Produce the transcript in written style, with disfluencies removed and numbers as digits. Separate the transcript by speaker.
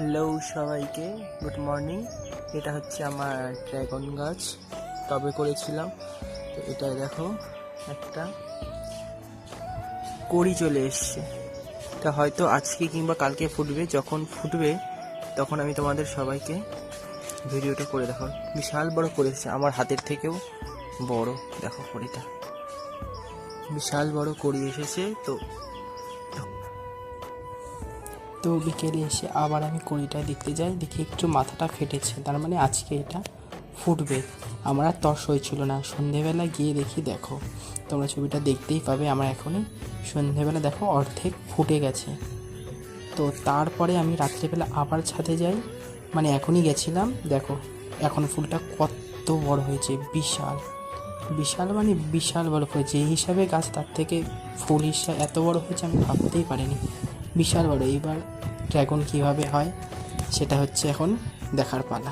Speaker 1: Hello সবাইকে, good morning. এটা হচ্ছে আমার ড্রাগন গাছ, টবে করেছিলাম। তো এটাই দেখো, একটা কড়ি চলে এসছে। তা হয়তো আজকে কিংবা কালকে ফুটবে। যখন ফুটবে তখন আমি তোমাদের সবাইকে ভিডিওটা করে দেখো। বিশাল বড় করেছে, আমার হাতের থেকেও বড়। দেখো কড়িটা, বিশাল বড় কড়ি এসেছে। তো বিকেলে এসে আবার আমি কড়িটা দেখতে যাই, দেখি একটু মাথাটা ফেটেছে, তার মানে আজকে এটা ফুটবে। আমার আর তর্স হয়েছিল না, সন্ধেবেলা গিয়ে দেখি, দেখো তোমরা ছবিটা দেখতেই পাবে। আমার এখনই সন্ধেবেলা দেখো অর্ধেক ফুটে গেছে। তো তারপরে আমি রাত্রিবেলা আবার ছাদে যাই, মানে এখনই গেছিলাম। দেখো এখন ফুলটা কত বড় হয়েছে, বিশাল বিশাল, মানে বিশাল বড় ফুল। যে হিসাবে গাছ, তার থেকে ফুল হিসাবে এত বড় হয়েছে আমি ভাবতেই পারিনি। বিশাল বড়। এইবার ড্রাগন কীভাবে হয় সেটা হচ্ছে এখন দেখার পালা।